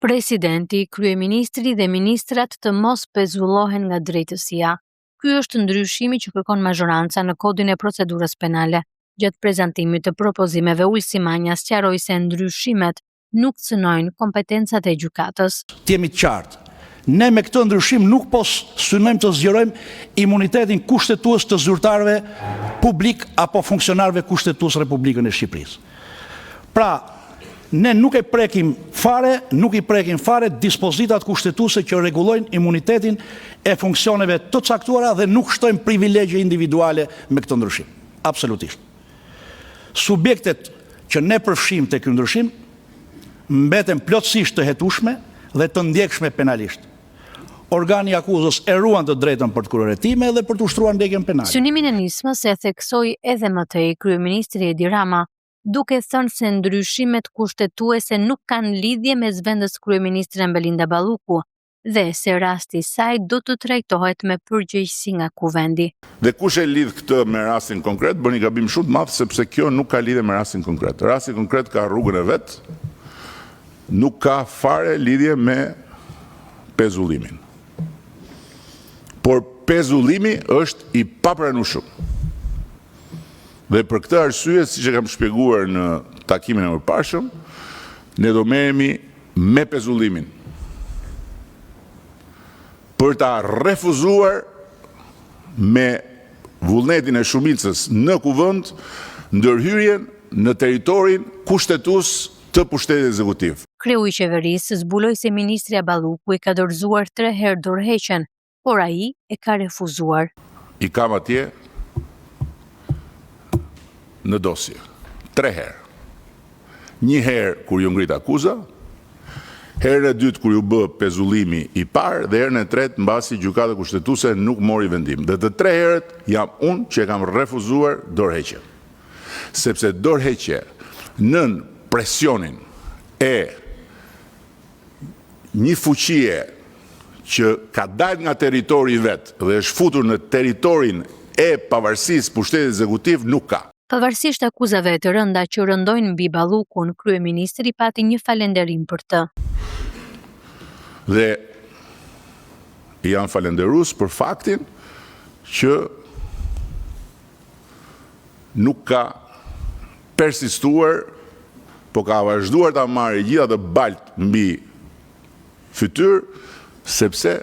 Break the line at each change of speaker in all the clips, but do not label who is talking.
Presidenti, kryeministri dhe ministrat të mos pezullohen nga drejtësia. Ky është ndryshimi që kërkon mazhoranca në kodin e procedurës penale. Gjatë prezantimit të propozimeve, Ulsi Manja sqaroi se ndryshimet nuk cënojnë kompetencat e gjykatës.
Jemi të qartë. Ne me këtë ndryshim nuk po synojmë të zgjerojmë imunitetin kushtetues të zyrtarëve publik apo funksionarëve kushtetues Republikën e Shqipërisë. Pra, ne nuk i prekim fare dispozitat kushtetuese që rregullojnë imunitetin e funksioneve të caktuara dhe nuk shtojmë privilegje individuale me këtë ndryshim. Absolutisht. Subjektet që ne përfshim te ky ndryshim mbeten plotësisht të hetueshme dhe të ndjekshme penalisht. Organi i akuzës e ruan të drejtën për të kryer hetime dhe për të ushtruar ndjekjen penale.
Synimin e nismës e theksoi edhe më tej kryeministri Edi Rama, duke thënë se ndryshimet kushtetuese nuk kanë lidhje me zvendos kryeministren Belinda Balluku dhe se rasti i saj do të trajtohet me përgjegjësi nga kuvendi.
Dhe kush e lidh këtë me rastin konkret, bën një gabim shumë të madh sepse kjo nuk ka lidhje me rastin konkret. Rasti konkret ka rrugën e vet, nuk ka fare lidhje me pezullimin. Por pezullimi është i papranueshëm. Dhe për këtë arsye, siç e kam shpjeguar në takimin e mëparshëm, ne do merremi me pezullimin për ta refuzuar me vullnetin e shumicës në kuvend ndërhyrjen në territorin kushtetues të pushtetit ekzekutiv.
Kreu i qeverisë zbuloi se ministrja Balluku i ka dorëzuar 3 herë dorëheqjen, por ai e ka refuzuar.
I kam atje në dosje 3 herë. Një herë kur ju ngrit akuza, herën e dytë kur ju bë pezullimi i parë dhe herën e tretë mbasi gjykata kushtetuese nuk mori vendim. Dhe të 3 herët jam unë që e kam refuzuar dorëheqjen. Sepse dorëheqje nën presionin e një fuqie që ka dalë nga territori i vet dhe është futur në territorin e pavarësisë pushtetit ekzekutiv nuk ka.
Pavarësisht akuzave të rënda që rëndojnë mbi Ballukun, kryeministri pati një falënderim për të.
Dhe jam falënderues për faktin që nuk ka persistuar, po ka vazhduar ta marrë gjitha të balt mbi fytyrë, sepse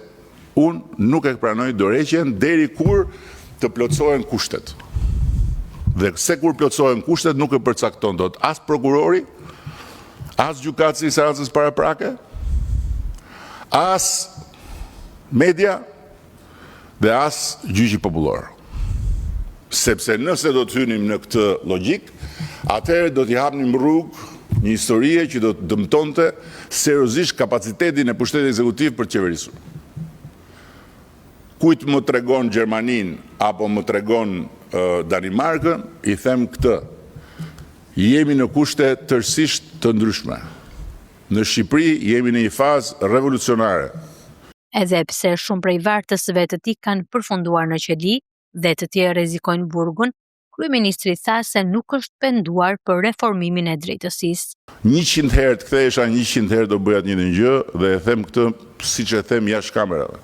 unë nuk e pranoj dorëheqjen deri kur të plotësohen kushtet. Dhe se kur plotësohen kushtet nuk e përcakton dot as prokurori, as gjykatësi i seancës paraprake, as media dhe as gjyqi popullor. Sepse nëse do të hynim në këtë logjik, atëherë do t'i hapnim rrugë një historie që do të dëmtonte seriozisht kapacitetin e pushtetit ekzekutiv për të qeverisur. Kujt më tregon Gjermanin apo më tregon Danimarkën, i them këtë. Jemi në kushte tërësisht të ndryshme. Në Shqipëri jemi në një fazë revolucionare.
Edhe pse shumë prej vartësve të tij kanë përfunduar në qeli dhe të tjerë rrezikojnë burgun, kryeministri tha se nuk është penduar për reformimin e drejtësisë.
100 herë të kthehesha, 100 herë do bëja të njëjtën gjë dhe e them këtë siç e them jashtë kamerave.